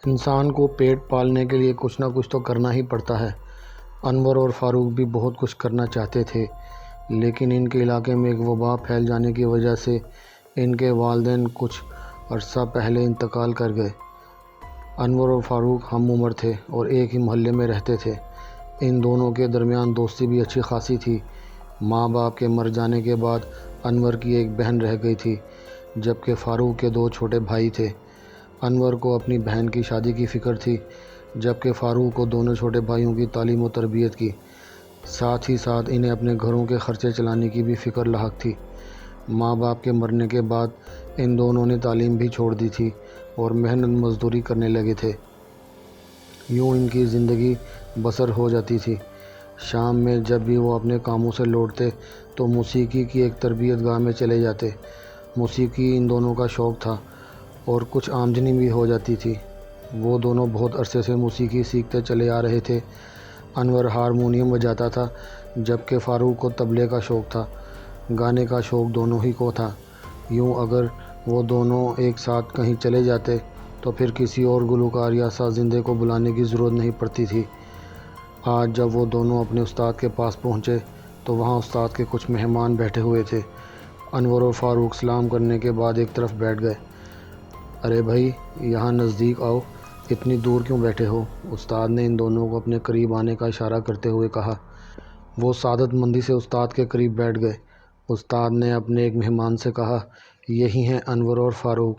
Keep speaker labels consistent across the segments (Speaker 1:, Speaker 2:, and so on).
Speaker 1: انسان کو پیٹ پالنے کے لیے کچھ نہ کچھ تو کرنا ہی پڑتا ہے۔ انور اور فاروق بھی بہت کچھ کرنا چاہتے تھے، لیکن ان کے علاقے میں ایک وبا پھیل جانے کی وجہ سے ان کے والدین کچھ عرصہ پہلے انتقال کر گئے۔ انور اور فاروق ہم عمر تھے اور ایک ہی محلے میں رہتے تھے۔ ان دونوں کے درمیان دوستی بھی اچھی خاصی تھی۔ ماں باپ کے مر جانے کے بعد انور کی ایک بہن رہ گئی تھی، جبکہ فاروق کے 2 چھوٹے بھائی تھے۔ انور کو اپنی بہن کی شادی کی فکر تھی، جبکہ فاروق کو دونوں چھوٹے بھائیوں کی تعلیم و تربیت کی، ساتھ ہی ساتھ انہیں اپنے گھروں کے خرچے چلانے کی بھی فکر لاحق تھی۔ ماں باپ کے مرنے کے بعد ان دونوں نے تعلیم بھی چھوڑ دی تھی اور محنت مزدوری کرنے لگے تھے۔ یوں ان کی زندگی بسر ہو جاتی تھی۔ شام میں جب بھی وہ اپنے کاموں سے لوٹتے تو موسیقی کی ایک تربیت گاہ میں چلے جاتے۔ موسیقی ان دونوں کا شوق تھا اور کچھ آمدنی بھی ہو جاتی تھی۔ وہ دونوں بہت عرصے سے موسیقی سیکھتے چلے آ رہے تھے۔ انور ہارمونیم بجاتا تھا، جبکہ فاروق کو طبلے کا شوق تھا۔ گانے کا شوق دونوں ہی کو تھا۔ یوں اگر وہ دونوں ایک ساتھ کہیں چلے جاتے تو پھر کسی اور گلوکار یا ساز زندے کو بلانے کی ضرورت نہیں پڑتی تھی۔ آج جب وہ دونوں اپنے استاد کے پاس پہنچے تو وہاں استاد کے کچھ مہمان بیٹھے ہوئے تھے۔ انور اور فاروق سلام کرنے کے بعد ایک طرف بیٹھ گئے۔ ارے بھائی، یہاں نزدیک آؤ، اتنی دور کیوں بیٹھے ہو؟ استاد نے ان دونوں کو اپنے قریب آنے کا اشارہ کرتے ہوئے کہا۔ وہ سعادت مندی سے استاد کے قریب بیٹھ گئے۔ استاد نے اپنے ایک مہمان سے کہا، یہی ہیں انور اور فاروق،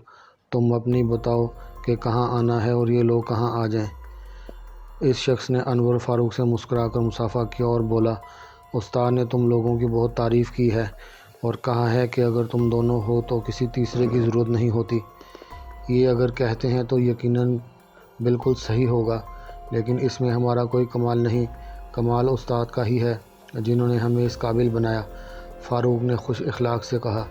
Speaker 1: تم اپنی بتاؤ کہ کہاں آنا ہے اور یہ لوگ کہاں آ جائیں۔ اس شخص نے انور فاروق سے مسکرا کر مصافحہ کیا اور بولا، استاد نے تم لوگوں کی بہت تعریف کی ہے اور کہا ہے کہ اگر تم دونوں ہو تو کسی تیسرے کی ضرورت نہیں ہوتی۔ یہ اگر کہتے ہیں تو یقیناً بالکل صحیح ہوگا، لیکن اس میں ہمارا کوئی کمال نہیں، کمال استاد کا ہی ہے جنہوں نے ہمیں اس قابل بنایا۔ فاروق نے خوش اخلاق سے کہا۔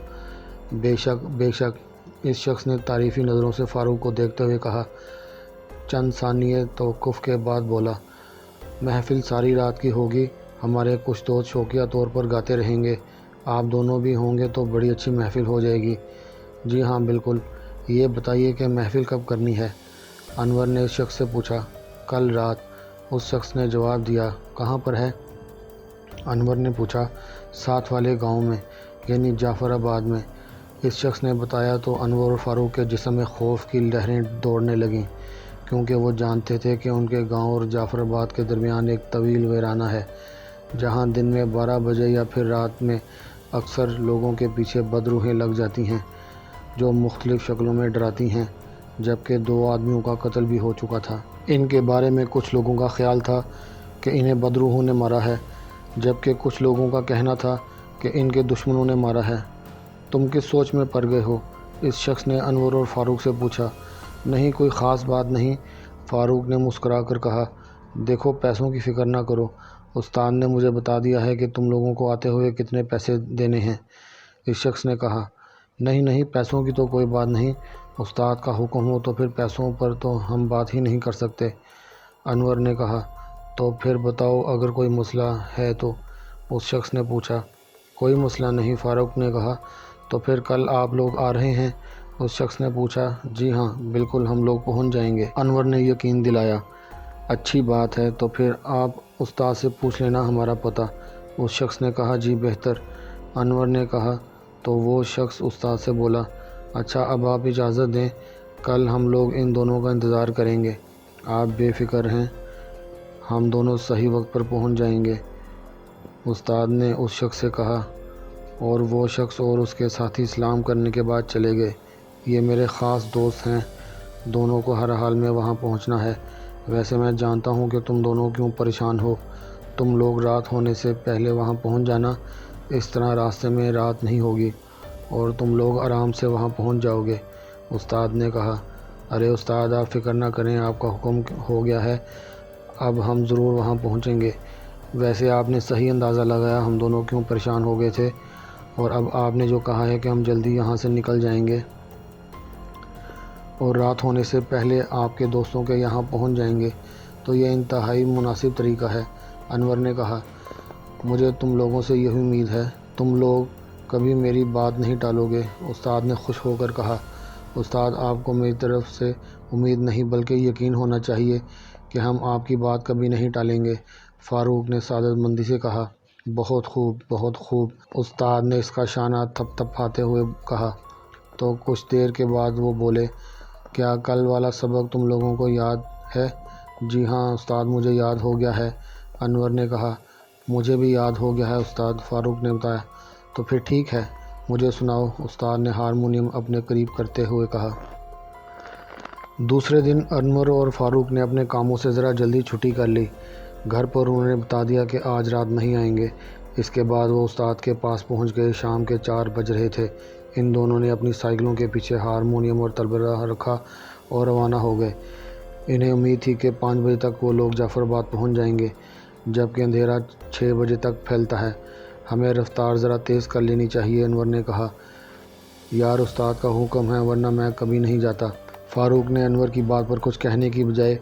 Speaker 1: بے شک بے شک، اس شخص نے تعریفی نظروں سے فاروق کو دیکھتے ہوئے کہا۔ چند ثانیے توقف کے بعد بولا، محفل ساری رات کی ہوگی، ہمارے کچھ دوست شوقیہ طور پر گاتے رہیں گے، آپ دونوں بھی ہوں گے تو بڑی اچھی محفل ہو جائے گی۔ جی ہاں بالکل، یہ بتائیے کہ محفل کب کرنی ہے؟ انور نے اس شخص سے پوچھا۔ کل رات، اس شخص نے جواب دیا۔ کہاں پر ہے؟ انور نے پوچھا۔ ساتھ والے گاؤں میں، یعنی جعفر آباد میں، اس شخص نے بتایا تو انور اور فاروق کے جسم میں خوف کی لہریں دوڑنے لگیں، کیونکہ وہ جانتے تھے کہ ان کے گاؤں اور جعفر آباد کے درمیان ایک طویل ویرانہ ہے، جہاں دن میں 12 بجے یا پھر رات میں اکثر لوگوں کے پیچھے بدروحیں لگ جاتی ہیں جو مختلف شکلوں میں ڈراتی ہیں، جبکہ 2 آدمیوں کا قتل بھی ہو چکا تھا۔ ان کے بارے میں کچھ لوگوں کا خیال تھا کہ انہیں بدروحوں نے مارا ہے، جبکہ کچھ لوگوں کا کہنا تھا کہ ان کے دشمنوں نے مارا ہے۔ تم کس سوچ میں پڑ گئے ہو؟ اس شخص نے انور اور فاروق سے پوچھا۔ نہیں، کوئی خاص بات نہیں، فاروق نے مسکرا کر کہا۔ دیکھو، پیسوں کی فکر نہ کرو، استاد نے مجھے بتا دیا ہے کہ تم لوگوں کو آتے ہوئے کتنے پیسے دینے ہیں، اس شخص نے کہا۔ نہیں نہیں، پیسوں کی تو کوئی بات نہیں، استاد کا حکم ہو تو پھر پیسوں پر تو ہم بات ہی نہیں کر سکتے، انور نے کہا۔ تو پھر بتاؤ، اگر کوئی مسئلہ ہے تو، اس شخص نے پوچھا۔ کوئی مسئلہ نہیں، فاروق نے کہا۔ تو پھر کل آپ لوگ آ رہے ہیں؟ اس شخص نے پوچھا۔ جی ہاں بالکل، ہم لوگ پہنچ جائیں گے، انور نے یقین دلایا۔ اچھی بات ہے، تو پھر آپ استاد سے پوچھ لینا ہمارا پتہ، اس شخص نے کہا۔ جی بہتر، انور نے کہا۔ تو وہ شخص استاد سے بولا، اچھا اب آپ اجازت دیں، کل ہم لوگ ان دونوں کا انتظار کریں گے، آپ بے فکر ہیں، ہم دونوں صحیح وقت پر پہنچ جائیں گے، استاد نے اس شخص سے کہا۔ اور وہ شخص اور اس کے ساتھی سلام کرنے کے بعد چلے گئے۔ یہ میرے خاص دوست ہیں، دونوں کو ہر حال میں وہاں پہنچنا ہے۔ ویسے میں جانتا ہوں کہ تم دونوں کیوں پریشان ہو، تم لوگ رات ہونے سے پہلے وہاں پہنچ جانا، اس طرح راستے میں رات نہیں ہوگی اور تم لوگ آرام سے وہاں پہنچ جاؤ گے، استاد نے کہا۔ ارے استاد، آپ فکر نہ کریں، آپ کا حکم ہو گیا ہے، اب ہم ضرور وہاں پہنچیں گے۔ ویسے آپ نے صحیح اندازہ لگایا ہم دونوں کیوں پریشان ہو گئے تھے، اور اب آپ نے جو کہا ہے کہ ہم جلدی یہاں سے نکل جائیں گے اور رات ہونے سے پہلے آپ کے دوستوں کے یہاں پہنچ جائیں گے، تو یہ انتہائی مناسب طریقہ ہے، انور نے کہا۔ مجھے تم لوگوں سے یہی امید ہے، تم لوگ کبھی میری بات نہیں ٹالو گے، استاد نے خوش ہو کر کہا۔ استاد، آپ کو میری طرف سے امید نہیں بلکہ یقین ہونا چاہیے کہ ہم آپ کی بات کبھی نہیں ٹالیں گے۔ فاروق نے سعادت مندی سے کہا۔ بہت خوب، بہت خوب، استاد نے اس کا شانہ تھپ تھپاتے ہوئے کہا۔ تو کچھ دیر کے بعد وہ بولے، کیا کل والا سبق تم لوگوں کو یاد ہے؟ جی ہاں استاد، مجھے یاد ہو گیا ہے، انور نے کہا۔ مجھے بھی یاد ہو گیا ہے استاد، فاروق نے بتایا۔ تو پھر ٹھیک ہے، مجھے سناؤ، استاد نے ہارمونیم اپنے قریب کرتے ہوئے کہا۔ دوسرے دن انور اور فاروق نے اپنے کاموں سے ذرا جلدی چھٹی کر لی۔ گھر پر انہوں نے بتا دیا کہ آج رات نہیں آئیں گے۔ اس کے بعد وہ استاد کے پاس پہنچ گئے۔ شام کے 4 بج رہے تھے۔ ان دونوں نے اپنی سائیکلوں کے پیچھے ہارمونیم اور تلبرہ رکھا اور روانہ ہو گئے۔ انہیں امید تھی کہ 5 بجے تک وہ لوگ جعفر آباد پہنچ جائیں گے، جبکہ اندھیرا 6 بجے تک پھیلتا ہے۔ ہمیں رفتار ذرا تیز کر لینی چاہیے، انور نے کہا۔ یار استاد کا حکم ہے ورنہ میں کبھی نہیں جاتا، فاروق نے انور کی بات پر کچھ کہنے کی بجائے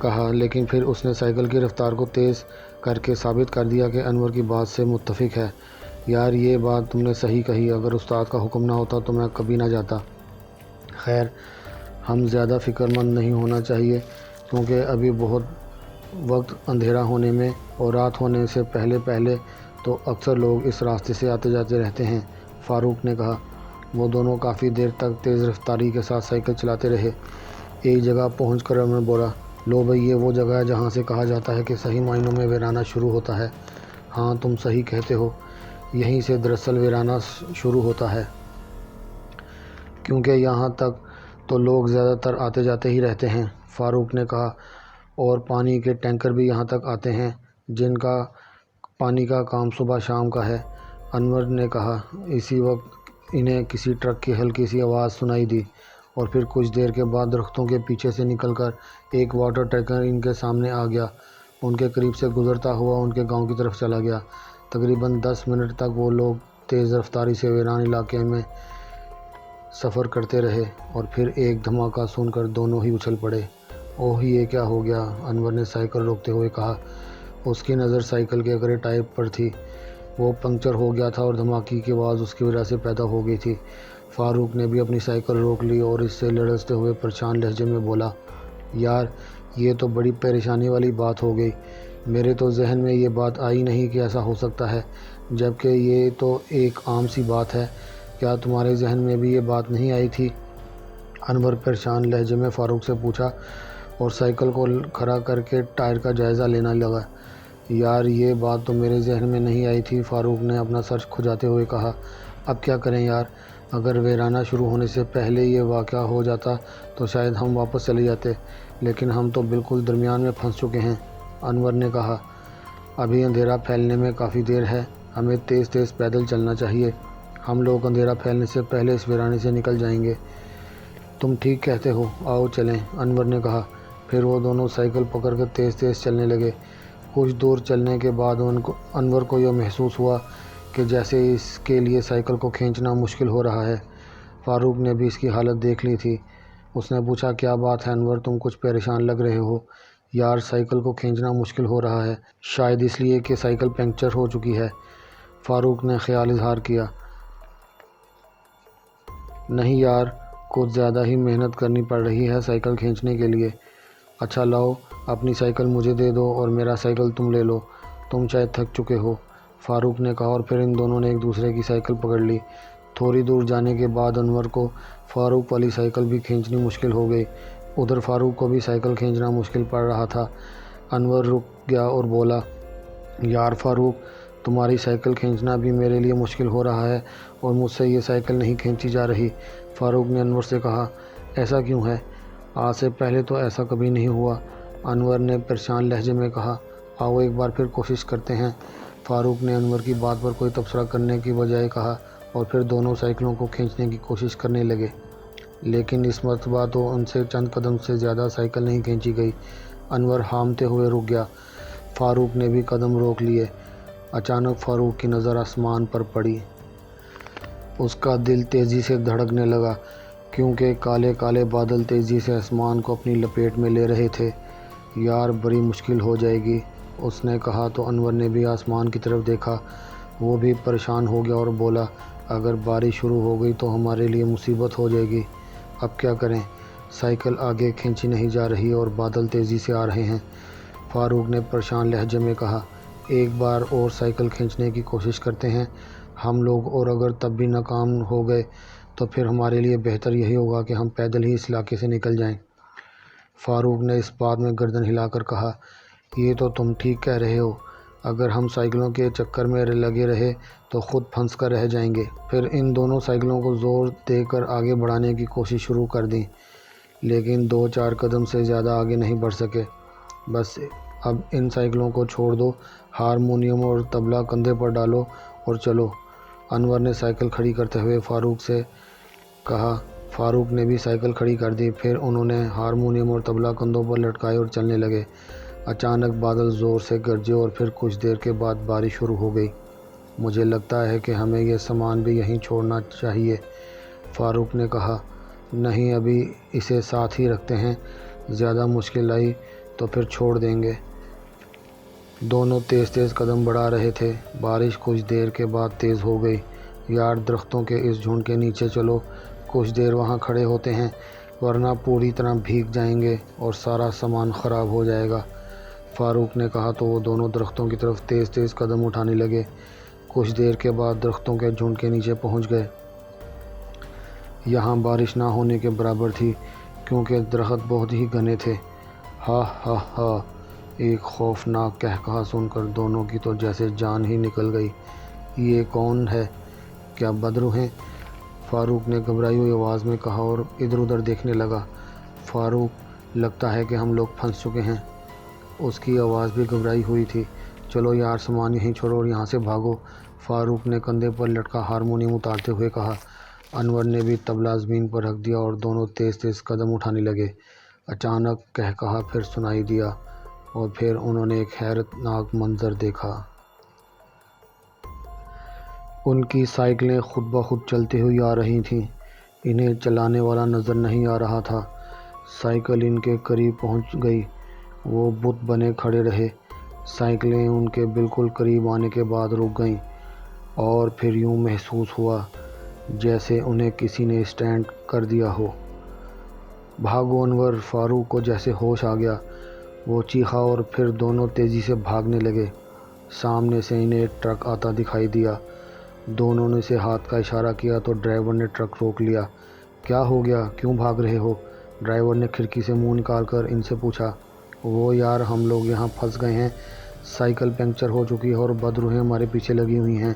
Speaker 1: کہا، لیکن پھر اس نے سائیکل کی رفتار کو تیز کر کے ثابت کر دیا کہ انور کی بات سے متفق ہے۔ یار یہ بات تم نے صحیح کہی، اگر استاد کا حکم نہ ہوتا تو میں کبھی نہ جاتا۔ خیر، ہم زیادہ فکر مند نہیں ہونا چاہیے کیونکہ ابھی بہت وقت اندھیرا ہونے میں اور رات ہونے سے پہلے تو اکثر لوگ اس راستے سے آتے جاتے رہتے ہیں، فاروق نے کہا۔ وہ دونوں کافی دیر تک تیز رفتاری کے ساتھ سائیکل چلاتے رہے۔ ایک جگہ پہنچ کر انور بولا، لو بھائی، یہ وہ جگہ ہے جہاں سے کہا جاتا ہے کہ صحیح معنوں میں ویرانہ شروع ہوتا ہے۔ ہاں تم صحیح کہتے ہو، یہیں سے دراصل ویرانہ شروع ہوتا ہے، کیونکہ یہاں تک تو لوگ زیادہ تر آتے جاتے ہی رہتے ہیں، فاروق نے کہا۔ اور پانی کے ٹینکر بھی یہاں تک آتے ہیں جن کا پانی کا کام صبح شام کا ہے، انور نے کہا۔ اسی وقت انہیں کسی ٹرک کی ہلکی سی آواز سنائی دی اور پھر کچھ دیر کے بعد درختوں کے پیچھے سے نکل کر ایک واٹر ٹینکر ان کے سامنے آ گیا۔ ان کے قریب سے گزرتا ہوا ان کے گاؤں کی طرف چلا گیا۔ تقریباً 10 منٹ تک وہ لوگ تیز رفتاری سے ویران علاقے میں سفر کرتے رہے اور پھر ایک دھماکہ سن کر دونوں ہی اچھل پڑے۔ اوہ یہ کیا ہو گیا، انور نے سائیکل روکتے ہوئے کہا۔ اس کی نظر سائیکل کے اگلے ٹائر پر تھی۔ وہ پنکچر ہو گیا تھا اور دھماکے کی آواز اس کی وجہ سے پیدا ہو گئی تھی۔ فاروق نے بھی اپنی سائیکل روک لی اور اس سے لڑزتے ہوئے پریشان لہجے میں بولا، یار یہ تو بڑی پریشانی والی بات ہو گئی، میرے تو ذہن میں یہ بات آئی نہیں کہ ایسا ہو سکتا ہے، جبکہ یہ تو ایک عام سی بات ہے۔ کیا تمہارے ذہن میں بھی یہ بات نہیں آئی تھی؟ انور پریشان لہجے میں فاروق سے پوچھا اور سائیکل کو کھڑا کر کے ٹائر کا جائزہ لینے لگا۔ یار یہ بات تو میرے ذہن میں نہیں آئی تھی، فاروق نے اپنا سر کھجاتے ہوئے کہا۔ اب کیا کریں یار، اگر ویرانہ شروع ہونے سے پہلے یہ واقعہ ہو جاتا تو شاید ہم واپس چلے جاتے، لیکن ہم تو بالکل درمیان میں پھنس چکے ہیں، انور نے کہا۔ ابھی اندھیرا پھیلنے میں کافی دیر ہے، ہمیں تیز تیز پیدل چلنا چاہیے، ہم لوگ اندھیرا پھیلنے سے پہلے اس ویرانے سے نکل جائیں گے۔ تم ٹھیک کہتے ہو، آؤ چلیں، انور نے کہا۔ پھر وہ دونوں سائیکل پکڑ کر تیز تیز چلنے لگے۔ کچھ دور چلنے کے بعد انور کو یہ محسوس ہوا کہ جیسے اس کے لیے سائیکل کو کھینچنا مشکل ہو رہا ہے۔ فاروق نے بھی اس کی حالت دیکھ لی تھی۔ اس نے پوچھا، کیا بات ہے انور، تم کچھ پریشان لگ رہے ہو؟ یار سائیکل کو کھینچنا مشکل ہو رہا ہے، شاید اس لیے کہ سائیکل پنکچر ہو چکی ہے، فاروق نے خیال اظہار کیا۔ نہیں یار، کچھ زیادہ ہی محنت کرنی پڑ رہی ہے سائیکل کھینچنے کے لیے۔ اچھا لاؤ اپنی سائیکل مجھے دے دو اور میرا سائیکل تم لے لو، تم شاید تھک چکے ہو، فاروق نے کہا، اور پھر ان دونوں نے ایک دوسرے کی سائیکل پکڑ لی۔ تھوڑی دور جانے کے بعد انور کو فاروق والی سائیکل بھی کھینچنی مشکل ہو گئی۔ ادھر فاروق کو بھی سائیکل کھینچنا مشکل پڑ رہا تھا۔ انور رک گیا اور بولا، یار فاروق، تمہاری سائیکل کھینچنا بھی میرے لیے مشکل ہو رہا ہے اور مجھ سے یہ سائیکل نہیں کھینچی جا رہی، فاروق نے انور سے کہا۔ ایسا کیوں ہے؟ آج سے پہلے تو ایسا کبھی نہیں ہوا، انور نے پریشان لہجے میں کہا۔ آؤ ایک بار پھر کوشش کرتے ہیں، فاروق نے انور کی بات پر کوئی تبصرہ کرنے کی بجائے کہا، اور پھر دونوں سائیکلوں کو کھینچنے کی کوشش کرنے لگے۔ لیکن اس مرتبہ تو ان سے چند قدم سے زیادہ سائیکل نہیں کھینچی گئی۔ انور ہامتے ہوئے رک گیا۔ فاروق نے بھی قدم روک لیے۔ اچانک فاروق کی نظر آسمان پر پڑی۔ اس کا دل تیزی سے دھڑکنے لگا کیونکہ کالے کالے بادل تیزی سے آسمان کو اپنی لپیٹ میں لے رہے تھے۔ یار بڑی مشکل ہو جائے گی، اس نے کہا تو انور نے بھی آسمان کی طرف دیکھا۔ وہ بھی پریشان ہو گیا اور بولا، اگر بارش شروع ہو گئی تو ہمارے لیے مصیبت ہو جائے گی، اب کیا کریں؟ سائیکل آگے کھینچی نہیں جا رہی اور بادل تیزی سے آ رہے ہیں۔ فاروق نے پریشان لہجے میں کہا، ایک بار اور سائیکل کھینچنے کی کوشش کرتے ہیں ہم لوگ، اور اگر تب بھی ناکام ہو گئے تو پھر ہمارے لیے بہتر یہی ہوگا کہ ہم پیدل ہی اس علاقے سے نکل جائیں۔ فاروق نے اس بات میں گردن ہلا کر کہا، یہ تو تم ٹھیک کہہ رہے ہو، اگر ہم سائیکلوں کے چکر میں لگے رہے تو خود پھنس کر رہ جائیں گے۔ پھر ان دونوں سائیکلوں کو زور دے کر آگے بڑھانے کی کوشش شروع کر دی، لیکن 2-4 قدم سے زیادہ آگے نہیں بڑھ سکے۔ بس اب ان سائیکلوں کو چھوڑ دو، ہارمونیم اور طبلہ کندھے پر ڈالو اور چلو، انور نے سائیکل کھڑی کرتے ہوئے فاروق سے کہا۔ فاروق نے بھی سائیکل کھڑی کر دی، پھر انہوں نے ہارمونیم اور طبلہ کندھوں پر لٹکائے اور چلنے لگے۔ اچانک بادل زور سے گرجے اور پھر کچھ دیر کے بعد بارش شروع ہو گئی۔ مجھے لگتا ہے کہ ہمیں یہ سامان بھی یہیں چھوڑنا چاہیے، فاروق نے کہا۔ نہیں، ابھی اسے ساتھ ہی رکھتے ہیں، زیادہ مشکل آئی تو پھر چھوڑ دیں گے۔ دونوں تیز تیز قدم بڑھا رہے تھے۔ بارش کچھ دیر کے بعد تیز ہو گئی۔ یار، درختوں کے اس جھنڈ کے نیچے چلو، کچھ دیر وہاں کھڑے ہوتے ہیں، ورنہ پوری طرح بھیگ جائیں گے اور سارا سامان خراب ہو جائے گا، فاروق نے کہا تو وہ دونوں درختوں کی طرف تیز تیز قدم اٹھانے لگے۔ کچھ دیر کے بعد درختوں کے جھنڈ کے نیچے پہنچ گئے۔ یہاں بارش نہ ہونے کے برابر تھی کیونکہ درخت بہت ہی گھنے تھے۔ ہا ہا ہا، ایک خوفناک قہقہہ سن کر دونوں کی تو جیسے جان ہی نکل گئی۔ یہ کون ہے؟ کیا بدرو ہیں؟ فاروق نے گھبرائی ہوئی آواز میں کہا اور ادھر ادھر دیکھنے لگا۔ فاروق، لگتا ہے کہ ہم لوگ پھنس چکے ہیں۔ اس کی آواز بھی گھبرائی ہوئی تھی۔ چلو یار، سامان یہیں چھوڑو اور یہاں سے بھاگو، فاروق نے کندھے پر لٹکا ہارمونیم اتارتے ہوئے کہا۔ انور نے بھی طبلہ زمین پر رکھ دیا اور دونوں تیز تیز قدم اٹھانے لگے۔ اچانک قہقہہ پھر سنائی دیا اور پھر انہوں نے ایک حیرت ناک منظر دیکھا۔ ان کی سائیکلیں خود بخود چلتی ہوئی آ رہی تھیں، انہیں چلانے والا نظر نہیں آ رہا تھا۔ سائیکل ان کے قریب پہنچ گئی، وہ بت بنے کھڑے رہے۔ سائیکلیں ان کے بالکل قریب آنے کے بعد رک گئیں اور پھر یوں محسوس ہوا جیسے انہیں کسی نے اسٹینڈ کر دیا ہو۔ بھاگو انور، فاروق کو جیسے ہوش آ گیا، وہ چیخا اور پھر دونوں تیزی سے بھاگنے لگے۔ سامنے سے انہیں ایک ٹرک آتا دکھائی دیا۔ دونوں نے اسے ہاتھ کا اشارہ کیا تو ڈرائیور نے ٹرک روک لیا۔ کیا ہو گیا؟ کیوں بھاگ رہے ہو؟ ڈرائیور نے کھڑکی سے منہ نکال کر ان سے پوچھا۔ وہ یار، ہم لوگ یہاں پھنس گئے ہیں، سائیکل پنکچر ہو چکی ہے اور بدروہیں ہمارے پیچھے لگی ہوئی ہیں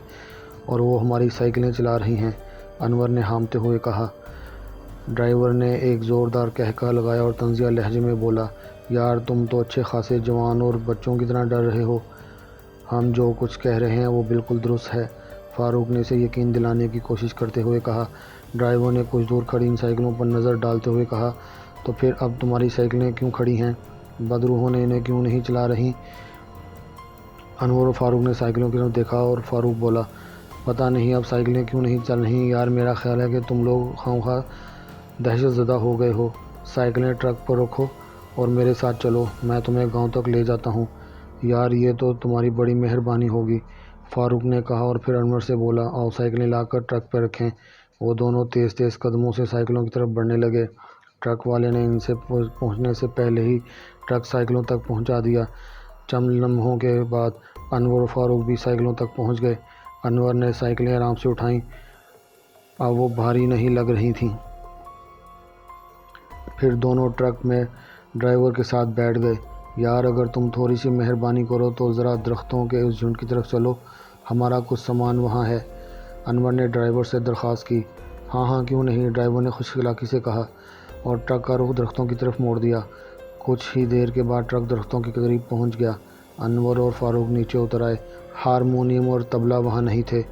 Speaker 1: اور وہ ہماری سائیکلیں چلا رہی ہیں، انور نے ہامتے ہوئے کہا۔ ڈرائیور نے ایک زوردار قہقہہ لگایا اور طنزیہ لہجے میں بولا، یار تم تو اچھے خاصے جوان اور بچوں کی طرح ڈر رہے ہو، ہم جو کچھ کہہ رہے ہیں وہ بالکل درست ہے، فاروق نے اسے یقین دلانے کی کوشش کرتے ہوئے کہا۔ ڈرائیور نے کچھ دور کھڑی ان سائیکلوں پر نظر ڈالتے ہوئے کہا، تو پھر اب تمہاری سائیکلیں کیوں کھڑی ہیں؟ بدروہوں نے انہیں کیوں نہیں چلا رہی؟ انور اور فاروق نے سائیکلوں کی طرف دیکھا اور فاروق بولا، پتہ نہیں اب سائیکلیں کیوں نہیں چل رہی یار، میرا خیال ہے کہ تم لوگ خواہ دہشت زدہ ہو گئے ہو، سائیکلیں ٹرک پر رکھو اور میرے ساتھ چلو، میں تمہیں گاؤں تک لے جاتا ہوں۔ یار یہ تو تمہاری بڑی مہربانی ہوگی، فاروق نے کہا اور پھر انور سے بولا، آؤ سائیکلیں لا کر ٹرک پہ رکھیں۔ وہ دونوں تیز تیز قدموں سے سائیکلوں کی طرف بڑھنے لگے۔ ٹرک والے نے ان سے پہنچنے سے پہلے ہی ٹرک سائیکلوں تک پہنچا دیا۔ چند لمحوں کے بعد انور اور فاروق بھی سائیکلوں تک پہنچ گئے۔ انور نے سائیکلیں آرام سے اٹھائیں، اب وہ بھاری نہیں لگ رہی تھیں۔ پھر دونوں ٹرک میں ڈرائیور کے ساتھ بیٹھ گئے۔ یار اگر تم تھوڑی سی مہربانی کرو تو ذرا درختوں کے اس جھنڈ کی طرف چلو، ہمارا کچھ سامان وہاں ہے، انور نے ڈرائیور سے درخواست کی۔ ہاں ہاں کیوں نہیں، ڈرائیور نے خوش اخلاقی سے کہا اور ٹرک کا رخ درختوں کی طرف موڑ دیا۔ کچھ ہی دیر کے بعد ٹرک درختوں کے قریب پہنچ گیا۔ انور اور فاروق نیچے اتر آئے۔ ہارمونیم اور طبلہ وہاں نہیں تھے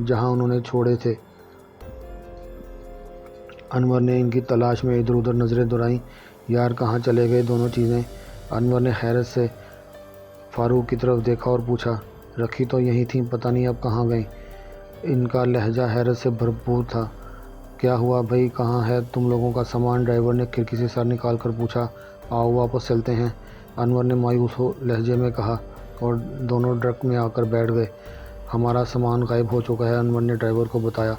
Speaker 1: جہاں انہوں نے چھوڑے تھے۔ انور نے ان کی تلاش میں ادھر ادھر نظریں دوڑائیں۔ یار کہاں چلے گئے دونوں چیزیں؟ انور نے حیرت سے فاروق کی طرف دیکھا اور پوچھا۔ رکھی تو یہیں تھیں، پتہ نہیں اب کہاں گئیں، ان کا لہجہ حیرت سے بھرپور تھا۔ کیا ہوا بھائی، کہاں ہے تم لوگوں کا سامان؟ ڈرائیور نے کھڑکی سے سر نکال کر پوچھا۔ آؤ واپس چلتے ہیں، انور نے مایوس لہجے میں کہا اور دونوں ٹرک میں آ کر بیٹھ گئے۔ ہمارا سامان غائب ہو چکا ہے، انور نے ڈرائیور کو بتایا۔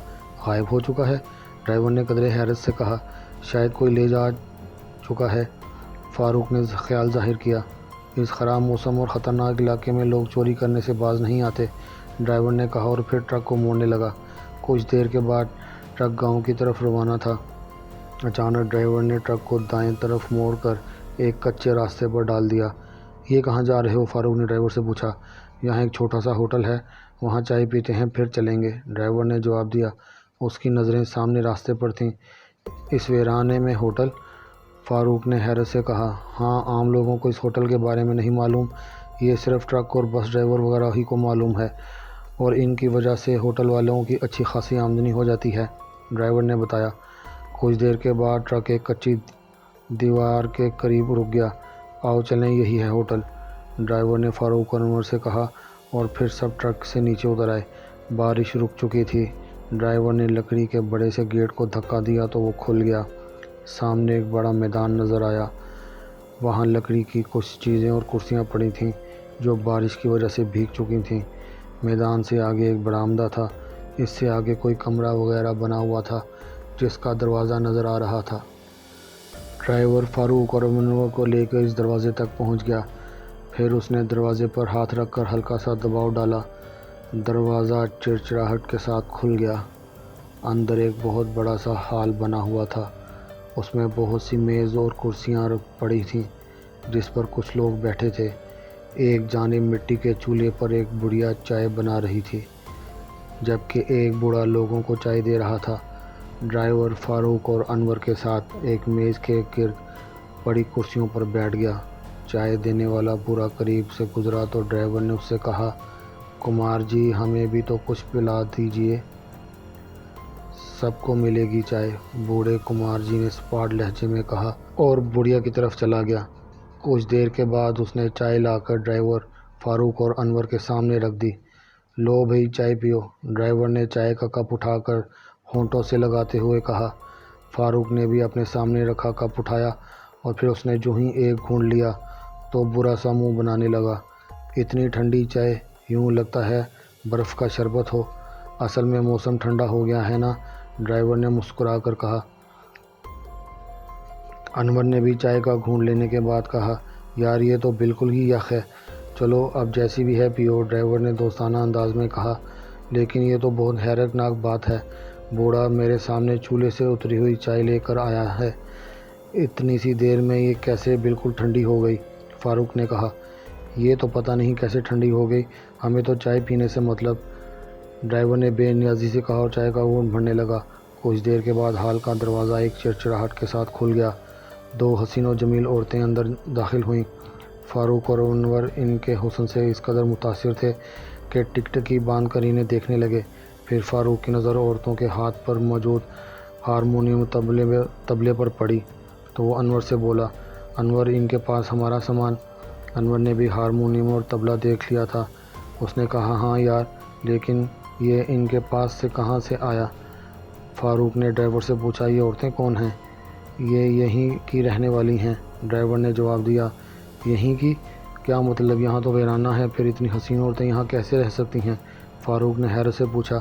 Speaker 1: غائب ہو چکا ہے؟ ڈرائیور نے قدرے حیرت سے کہا۔ شاید کوئی لے جا چکا ہے، فاروق نے خیال ظاہر کیا۔ اس خراب موسم اور خطرناک علاقے میں لوگ چوری کرنے سے باز نہیں آتے، ڈرائیور نے کہا اور پھر ٹرک کو موڑنے لگا۔ کچھ دیر کے بعد ٹرک گاؤں کی طرف روانہ تھا۔ اچانک ڈرائیور نے ٹرک کو دائیں طرف موڑ کر ایک کچے راستے پر ڈال دیا۔ یہ کہاں جا رہے ہو؟ فاروق نے ڈرائیور سے پوچھا۔ یہاں ایک چھوٹا سا ہوٹل ہے، وہاں چائے پیتے ہیں پھر چلیں گے، ڈرائیور نے جواب دیا۔ اس کی نظریں سامنے راستے پر تھیں۔ اس ویرانے میں ہوٹل؟ فاروق نے حیرت سے کہا۔ ہاں، عام لوگوں کو اس ہوٹل کے بارے میں نہیں معلوم، یہ صرف ٹرک اور بس ڈرائیور وغیرہ ہی کو معلوم ہے، اور ان کی وجہ سے ہوٹل والوں کی اچھی خاصی آمدنی ہو جاتی ہے، ڈرائیور نے بتایا۔ کچھ دیر کے بعد ٹرک ایک کچی دیوار کے قریب رک گیا۔ آؤ چلیں، یہی ہے ہوٹل، ڈرائیور نے فاروق اور انور سے کہا، اور پھر سب ٹرک سے نیچے اتر آئے۔ بارش رک چکی تھی۔ ڈرائیور نے لکڑی کے بڑے سے گیٹ کو دھکا دیا تو وہ کھل گیا۔ سامنے ایک بڑا میدان نظر آیا۔ وہاں لکڑی کی کچھ چیزیں اور کرسیاں پڑی تھیں جو بارش کی وجہ سے بھیگ چکی تھیں۔ میدان سے آگے ایک برآمدہ تھا، اس سے آگے کوئی کمرہ وغیرہ بنا ہوا تھا جس کا دروازہ نظر آ رہا تھا۔ ڈرائیور فاروق اور انور کو لے کر اس دروازے تک پہنچ گیا، پھر اس نے دروازے پر ہاتھ رکھ کر ہلکا سا دباؤ ڈالا۔ دروازہ چڑچڑاہٹ کے ساتھ کھل گیا۔ اندر ایک بہت بڑا سا ہال بنا ہوا تھا، اس میں بہت سی میز اور کرسیاں پڑی تھیں جس پر کچھ لوگ بیٹھے تھے۔ ایک جانب مٹی کے چولہے پر ایک بڑھیا چائے بنا رہی تھی، جبکہ ایک بوڑھا لوگوں کو چائے دے رہا تھا۔ ڈرائیور فاروق اور انور کے ساتھ ایک میز کے گرد بڑی کرسیوں پر بیٹھ گیا۔ چائے دینے والا بوڑھا قریب سے گزرا تو ڈرائیور نے اس سے کہا، کمار جی ہمیں بھی تو کچھ پلا دیجیے، سب کو ملے گی چائے، بوڑھے کمار جی نے سپاٹ لہجے میں کہا اور بڑھیا کی طرف چلا گیا۔ کچھ دیر کے بعد اس نے چائے لا کر ڈرائیور فاروق اور انور کے سامنے رکھ دی۔ لو بھئی چائے پیو، ڈرائیور نے چائے کا کپ اٹھا کر ہونٹوں سے لگاتے ہوئے کہا۔ فاروق نے بھی اپنے سامنے رکھا کپ اٹھایا اور پھر اس نے جو ہی ایک گھونٹ لیا تو برا سا منہ بنانے لگا۔ اتنی ٹھنڈی چائے، یوں لگتا ہے برف کا شربت ہو۔ اصل میں موسم ٹھنڈا ہو گیا ہے نا، ڈرائیور نے مسکرا کر کہا۔ انور نے بھی چائے کا گھونٹ لینے کے بعد کہا، یار یہ تو بالکل ہی یخ ہے، چلو اب جیسی بھی ہے پیو، ڈرائیور نے دوستانہ انداز میں کہا۔ لیکن یہ تو بہت حیرت ناک بات ہے، بوڑھا میرے سامنے چولہے سے اتری ہوئی چائے لے کر آیا ہے، اتنی سی دیر میں یہ کیسے بالکل ٹھنڈی ہو گئی؟ فاروق نے کہا۔ یہ تو پتہ نہیں کیسے ٹھنڈی ہو گئی، ہمیں تو چائے پینے سے مطلب، ڈرائیور نے بے نیازی سے کہا اور چائے کا گھونٹ بھرنے لگا۔ کچھ دیر کے بعد ہال کا دروازہ ایک چڑچڑاہٹ کے ساتھ کھل گیا۔ دو حسین و جمیل عورتیں اندر داخل ہوئیں۔ فاروق اور انور ان کے حسن سے اس قدر متاثر تھے کہ ٹکٹکی باندھ کر انہیں دیکھنے لگے۔ پھر فاروق کی نظر عورتوں کے ہاتھ پر موجود ہارمونیم طبلے پر پڑی تو وہ انور سے بولا، انور ان کے پاس ہمارا سامان؟ انور نے بھی ہارمونیم اور طبلہ دیکھ لیا تھا۔ اس نے کہا، ہاں یار، لیکن یہ ان کے پاس سے کہاں سے آیا؟ فاروق نے ڈرائیور سے پوچھا، یہ عورتیں کون ہیں؟ یہ یہیں کی رہنے والی ہیں، ڈرائیور نے جواب دیا۔ یہیں کی؟ کیا مطلب؟ یہاں تو ویرانہ ہے، پھر اتنی حسین عورتیں یہاں کیسے رہ سکتی ہیں؟ فاروق نے حیرت سے پوچھا۔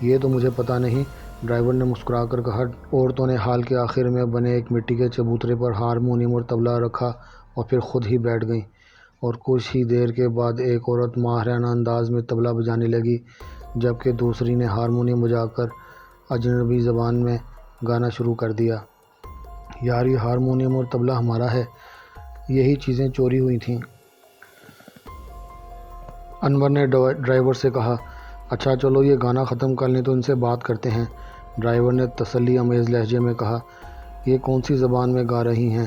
Speaker 1: یہ تو مجھے پتہ نہیں، ڈرائیور نے مسکرا کر کہا۔ عورتوں نے ہال کے آخر میں بنے ایک مٹی کے چبوترے پر ہارمونیم اور طبلہ رکھا اور پھر خود ہی بیٹھ گئیں، اور کچھ ہی دیر کے بعد ایک عورت ماہرانہ انداز میں طبلہ بجانے لگی، جبکہ دوسری نے ہارمونیم بجا کر اجنبی زبان میں گانا شروع کر دیا۔ یار یہ ہارمونیم اور طبلہ ہمارا ہے، یہی چیزیں چوری ہوئی تھیں، انور نے ڈرائیور سے کہا۔ اچھا چلو یہ گانا ختم کر لیں تو ان سے بات کرتے ہیں، ڈرائیور نے تسلی آمیز لہجے میں کہا۔ یہ کون سی زبان میں گا رہی ہیں؟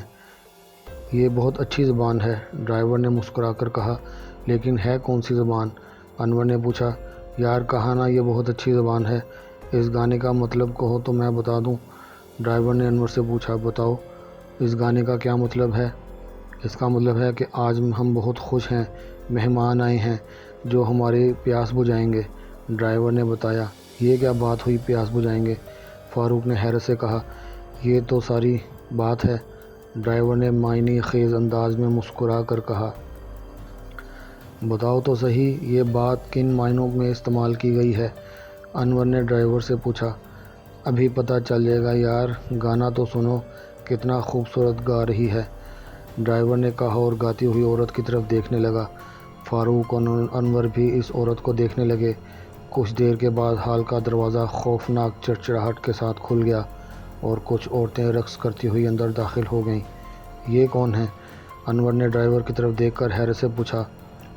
Speaker 1: یہ بہت اچھی زبان ہے، ڈرائیور نے مسکرا کر کہا۔ لیکن ہے کون سی زبان؟ انور نے پوچھا۔ یار کہا نا یہ بہت اچھی زبان ہے، اس گانے کا مطلب کہو تو میں بتا دوں، ڈرائیور نے انور سے پوچھا۔ بتاؤ، اس گانے کا کیا مطلب ہے؟ اس کا مطلب ہے کہ آج ہم بہت خوش ہیں، مہمان آئے ہیں جو ہماری پیاس بجھائیں گے، ڈرائیور نے بتایا۔ یہ کیا بات ہوئی پیاس بجھائیں گے؟ فاروق نے حیرت سے کہا۔ یہ تو ساری بات ہے، ڈرائیور نے معنی خیز انداز میں مسکرا کر کہا۔ بتاؤ تو صحیح، یہ بات کن معنوں میں استعمال کی گئی ہے؟ انور نے ڈرائیور سے پوچھا۔ ابھی پتہ چل جائے گا یار، گانا تو سنو، کتنا خوبصورت گا رہی ہے، ڈرائیور نے کہا اور گاتی ہوئی عورت کی طرف دیکھنے لگا۔ فاروق اور انور بھی اس عورت کو دیکھنے لگے۔ کچھ دیر کے بعد ہال کا دروازہ خوفناک چڑچڑاہٹ کے ساتھ کھل گیا اور کچھ عورتیں رقص کرتی ہوئی اندر داخل ہو گئیں۔ یہ کون ہے؟ انور نے ڈرائیور کی طرف دیکھ کر حیرت سے پوچھا۔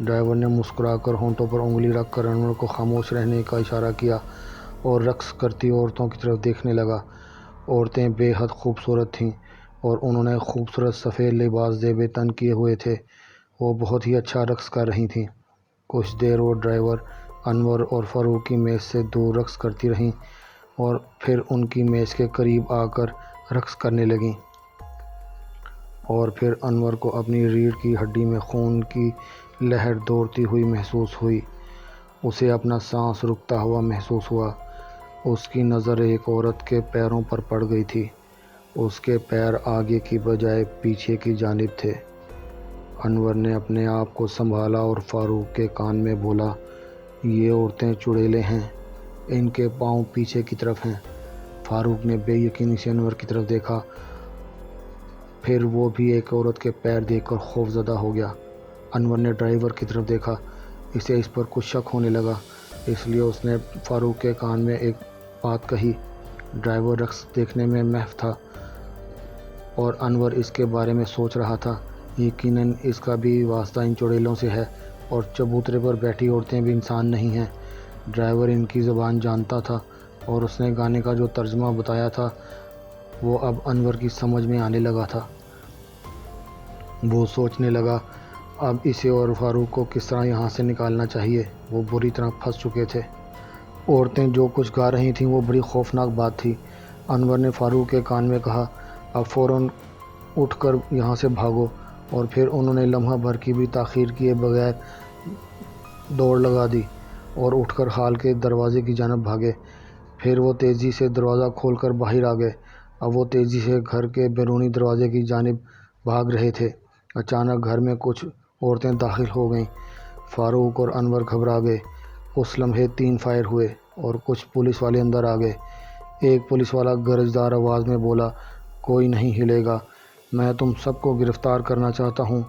Speaker 1: ڈرائیور نے مسکرا کر ہونٹوں پر انگلی رکھ کر انور کو خاموش رہنے کا اشارہ کیا اور رقص کرتی عورتوں کی طرف دیکھنے لگا۔ عورتیں بے حد خوبصورت تھیں اور انہوں نے خوبصورت سفید لباس زیب تن کیے ہوئے تھے۔ وہ بہت ہی اچھا رقص کر رہی تھیں۔ کچھ دیر وہ ڈرائیور، انور اور فاروق کی میز سے دور رقص کرتی رہیں اور پھر ان کی میز کے قریب آ کر رقص کرنے لگیں، اور پھر انور کو اپنی ریڑھ کی ہڈی میں خون کی لہر دوڑتی ہوئی محسوس ہوئی۔ اسے اپنا سانس رکتا ہوا محسوس ہوا۔ اس کی نظر ایک عورت کے پیروں پر پڑ گئی تھی۔ اس کے پیر آگے کی بجائے پیچھے کی جانب تھے۔ انور نے اپنے آپ کو سنبھالا اور فاروق کے کان میں بولا، یہ عورتیں چڑیلیں ہیں، ان کے پاؤں پیچھے کی طرف ہیں۔ فاروق نے بے یقینی سے انور کی طرف دیکھا، پھر وہ بھی ایک عورت کے پیر دیکھ کر خوف زدہ ہو گیا۔ انور نے ڈرائیور کی طرف دیکھا، اسے اس پر کچھ شک ہونے لگا، اس لیے اس نے فاروق کے کان میں ایک بات کہی۔ ڈرائیور رقص دیکھنے میں محو تھا اور انور اس کے بارے میں سوچ رہا تھا، یقیناً اس کا بھی واسطہ ان چڑیلوں سے ہے، اور چبوترے پر بیٹھی عورتیں بھی انسان نہیں ہیں۔ ڈرائیور ان کی زبان جانتا تھا اور اس نے گانے کا جو ترجمہ بتایا تھا وہ اب انور کی سمجھ میں آنے لگا تھا۔ وہ سوچنے لگا، اب اسے اور فاروق کو کس طرح یہاں سے نکالنا چاہیے۔ وہ بری طرح پھنس چکے تھے۔ عورتیں جو کچھ گا رہی تھیں وہ بڑی خوفناک بات تھی۔ انور نے فاروق کے کان میں کہا، اب فوراً اٹھ کر یہاں سے بھاگو، اور پھر انہوں نے لمحہ بھر کی بھی تاخیر کیے بغیر دوڑ لگا دی اور اٹھ کر ہال کے دروازے کی جانب بھاگے۔ پھر وہ تیزی سے دروازہ کھول کر باہر آ گئے۔ اب وہ تیزی سے گھر کے بیرونی دروازے کی جانب بھاگ رہے تھے۔ اچانک گھر میں کچھ عورتیں داخل ہو گئیں۔ فاروق اور انور گھبرا گئے۔ اس لمحے 3 فائر ہوئے اور کچھ پولیس والے اندر آ گئے۔ ایک پولیس والا گرجدار آواز میں بولا، کوئی نہیں ہلے گا، میں تم سب کو گرفتار کرنا چاہتا ہوں،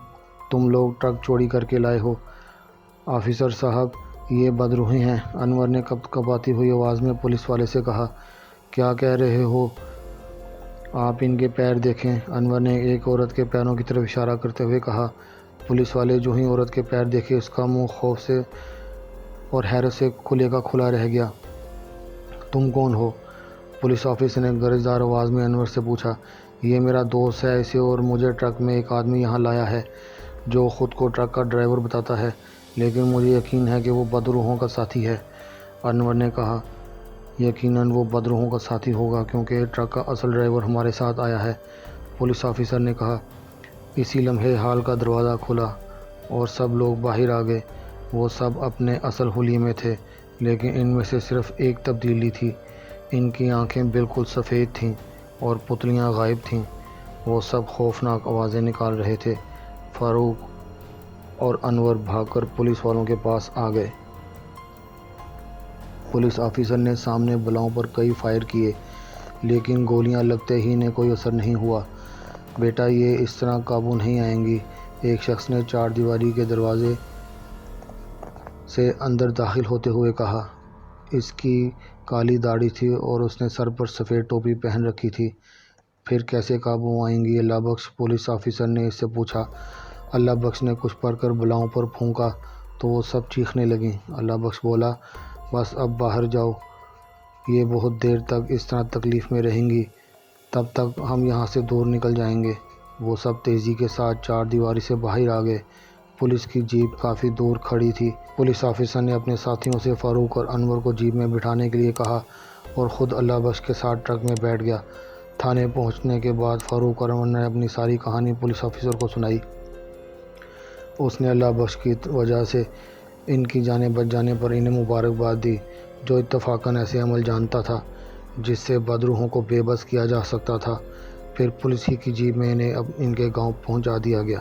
Speaker 1: تم لوگ ٹرک چوری کر کے لائے ہو۔ آفیسر صاحب، یہ بدروحی ہیں، انور نے کپکپاتی ہوئی آواز میں پولیس والے سے کہا۔ کیا کہہ رہے ہو آپ؟ ان کے پیر دیکھیں، انور نے ایک عورت کے پیروں کی طرف اشارہ کرتے ہوئے کہا۔ پولیس والے جو ہی عورت کے پیر دیکھے، اس کا منہ خوف سے اور حیرت سے کھلے کا کھلا رہ گیا۔ تم کون ہو؟ پولیس آفیسر نے گرجدار آواز میں انور سے پوچھا۔ یہ میرا دوست ہے، اسے اور مجھے ٹرک میں ایک آدمی یہاں لایا ہے جو خود کو ٹرک کا ڈرائیور بتاتا ہے، لیکن مجھے یقین ہے کہ وہ بدروحوں کا ساتھی ہے۔ انور نے کہا، یقیناً وہ بدروحوں کا ساتھی ہوگا کیونکہ ٹرک کا اصل ڈرائیور ہمارے ساتھ آیا ہے، پولیس آفیسر نے کہا۔ اسی لمحے ہال کا دروازہ کھلا اور سب لوگ باہر آ گئے۔ وہ سب اپنے اصل حلیے میں تھے، لیکن ان میں سے صرف ایک تبدیلی تھی، ان کی آنکھیں بالکل سفید تھیں اور پتلیاں غائب تھیں۔ وہ سب خوفناک آوازیں نکال رہے تھے۔ فاروق اور انور بھاگ کر پولیس والوں کے پاس آ گئے۔ پولیس آفیسر نے سامنے بلاؤں پر کئی فائر کیے، لیکن گولیاں لگتے ہی انہیں کوئی اثر نہیں ہوا۔ بیٹا، یہ اس طرح قابو نہیں آئیں گی، ایک شخص نے 4 دیواری کے دروازے سے اندر داخل ہوتے ہوئے کہا۔ اس کی کالی داڑھی تھی اور اس نے سر پر سفید ٹوپی پہن رکھی تھی۔ پھر کیسے قابو آئیں گی اللہ بخش؟ پولیس آفیسر نے اس سے پوچھا۔ اللہ بخش نے کچھ پڑھ کر بلاؤں پر پھونکا تو وہ سب چیخنے لگیں۔ اللہ بخش بولا، بس اب باہر جاؤ، یہ بہت دیر تک اس طرح تکلیف میں رہیں گی، تب تک ہم یہاں سے دور نکل جائیں گے۔ وہ سب تیزی کے ساتھ 4 دیواری سے باہر آ گئے۔ پولیس کی جیپ کافی دور کھڑی تھی۔ پولیس آفیسر نے اپنے ساتھیوں سے فاروق اور انور کو جیپ میں بٹھانے کے لیے کہا اور خود اللہ بخش کے ساتھ ٹرک میں بیٹھ گیا۔ تھانے پہنچنے کے بعد فاروق اور انور نے اپنی ساری کہانی پولیس آفیسر کو سنائی۔ اس نے اللہ بخش کی وجہ سے ان کی جانیں بچ جانے پر انہیں مبارکباد دی، جو اتفاقاً ایسے عمل جانتا تھا جس سے بدروحوں کو بے بس کیا جا سکتا تھا۔ پھر پولیس ہی کی جیپ میں انہیں ان کے گاؤں پہنچا دیا گیا۔